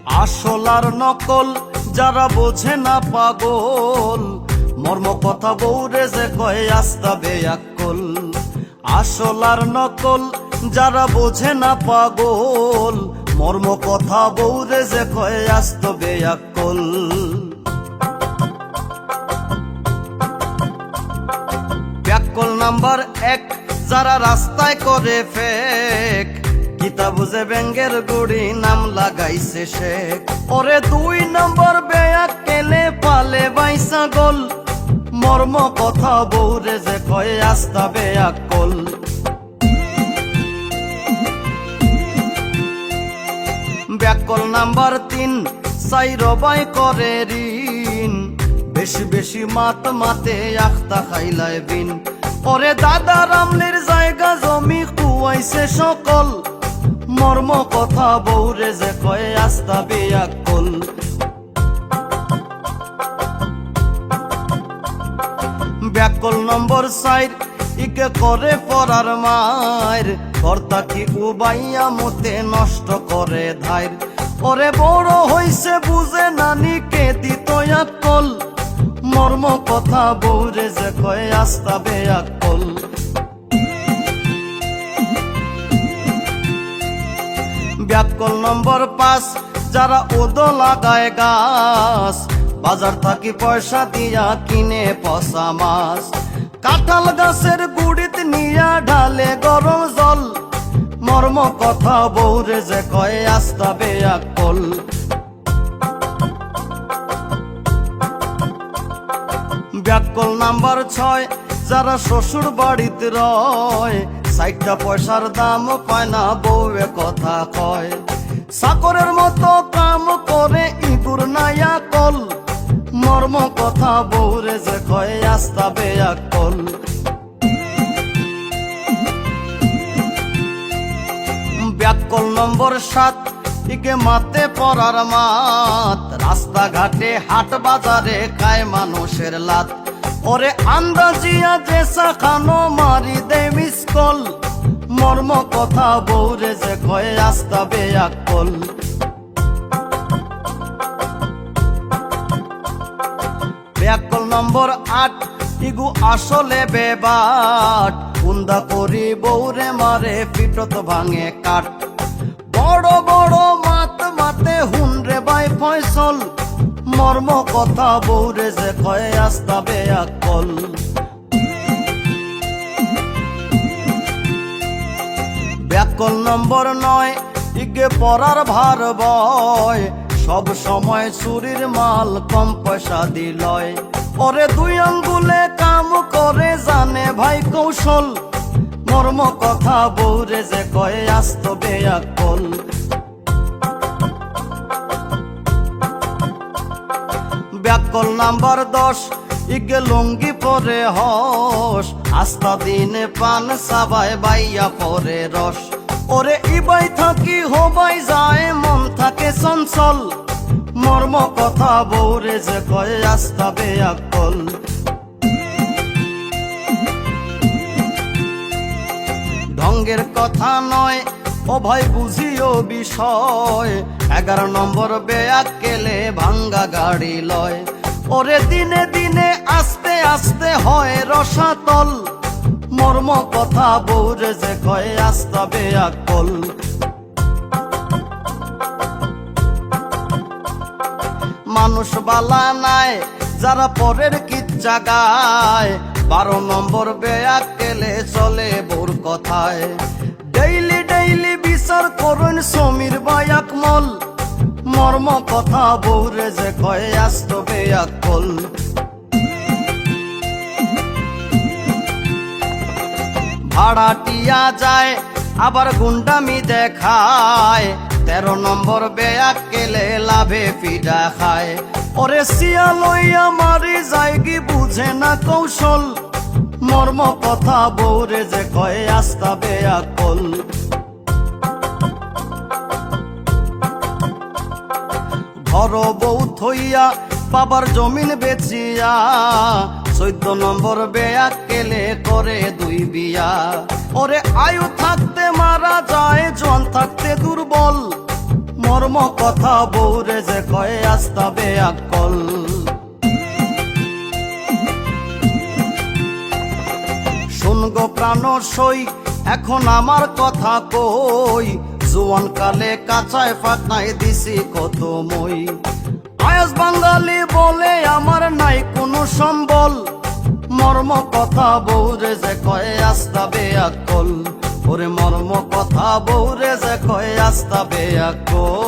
আসল আর নকল যারা বোঝে না পাগল, মর্ম কথা বউরে যে কয় আস্তা বেয়াক্কল। আসল আর নকল যারা বোঝে না পাগল, মর্ম কথা বউরে যে কয় আস্ত বেয়াক্কল। ব্যাককল নাম্বার 1 যারা রাস্তায় করে ফেক, গীতা বুঝে ব্যাঙ্গের গুড়ি নাম লাগাইছে শেখ। ওরে 2 নম্বর বেয়াক্কেলে পালে বাইসা গোল, মর্ম কথা বউরে যে কয় আস্তা বেয়াক্কল। ব্যাককল নাম্বার 3 সাইরবাই করে ঋণ, বেশি বেশি মাতে আখতা খাইলায় বিন। ওরে দাদা রামলির জায়গা জমি কুয়াইছে সকল, মর্ম কথা বউরে যে কয় আস্তা বেয়াক্কল। ব্যাককল নম্বর 4 ইকে করে পরার মায়ের, কর্তা কি উবাইয়া মতে নষ্ট করে ধাইর। ওরে বড় হইছে বুঝে নানিকে দিত আক্কল, মর্ম কথা বউরে যে কয় আস্তা বেয়াক্কল। ব্যাককল নম্বর 5 যারা ওদো লাগায় গাছ, বাজার থাকি পয়সা দিয়া কিনে পচা মাছ। কাঁঠাল গাছের গুড়িতে নিয়া ঢালে গরম জল, মর্ম কথা বউরে যে কয় আস্তা বেয়াক্কল। ব্যাককল নাম্বার 6 যারা শ্বশুর বাড়িতে রয়, 60টা পয়সার দাম পায় না বউয়ে কথা কয়। চাকরের মতো কাম করে ইঁদুর নাইয়া কল, মর্ম কথা বউরে যে কয় আস্তা বেয়াক্কল। ব্যাককল নম্বর 7 ইকে মাতে পরার মাত, রাস্তাঘাটে হাট বাজারে খায় মানুষের লাত। ওরে আন্দাজিয়া দেশা খানো মারি দে মিসকল, মর্ম কথা বউরে যে কয় আস্তা বেয়াক্কল। ব্যাককল নম্বর 8 ইগু আসলে বেবাট, কুন্দা করি বউরে মারে পিটত ভাঙে কাঠ। বড় বড় মাতে হুনরে বাই ফয়সল, মর্ম কথা বউরে যে কয় আস্তা বেয়াক্কল। ব্যাককল নম্বর 9 ইগে পরার ভার বয়, সব সময় চুরির মাল কম পয়সা দিলয়। ওরে 2 আঙ্গুলে কাম করে জানে ভাই কৌশল, মর্ম কথা বউরে যে কয় আস্ত বেয়াক্কল। ব্যাককল নাম্বার 10 ইগে লুঙ্গি পরে হস, আস্তা দিনে পান সাবাই বাইয়া পরে রস। ওরে ইবাই থাকি হবাই যায় মন থাকে চঞ্চল, মর্ম কথা বউরে যে কয় আস্তা বেয়াক্কল। ঢঙ্গের কথা নয় ও ভাই বুঝিও বিষয়, 11 নম্বর বেয়াক্কেলে ভাঙ্গা গাড়ি লয়। ওরে দিনে দিনে আস্তে আস্তে হয় রসাতল, মর্ম কথা বউরে যে কয় আস্তা বেয়াক্কল। মানুষ বালা নাই যারা পরের কিচ্ছা গায়, 12 নম্বর বেয়াক্কেলে চলে বউর কথায়। ডেইলি বিচার করুন সমীর বায়াকমল, মর্ম কথা বউরে যে কয় আস্ত বেয়াক্কল। ভাড়াটিয়া যায় আবার গুন্ডামি দেখায়, 13 নম্বর বেয়াক্কেলে লাভে পিঠা খায়। ওরে সিয়া লইয়া মারি যায়গি বুঝে না কৌশল, মর্ম কথা বউরে যে কয় আস্তা বেয়াক্কল। ঘর বউ থইয়া বাবার জমিন বেচিয়া, 14 নম্বর বেয়াক্কেলে করে 2 বিয়া। ওরে আয়ু থাকতে মারা যায় জন থাকতে দুর্বল, মর্ম কথা বউরে যে কয়ে আস্তা বেয়াক্কল। শুনগো প্রাণ সই এখন আমার কথা কই, জোয়ান কালে কাঁচায় ফাঁকায় দিছি কত মই। আয়াস বাঙালি বলে আমার নাই কোনো সম্বল, মর্ম কথা বউরে যে কয়ে আস্তা বেয়াক্কল। ওরে মর্ম কথা বউরে যে কয়ে আস্তা বেয়াক্কল।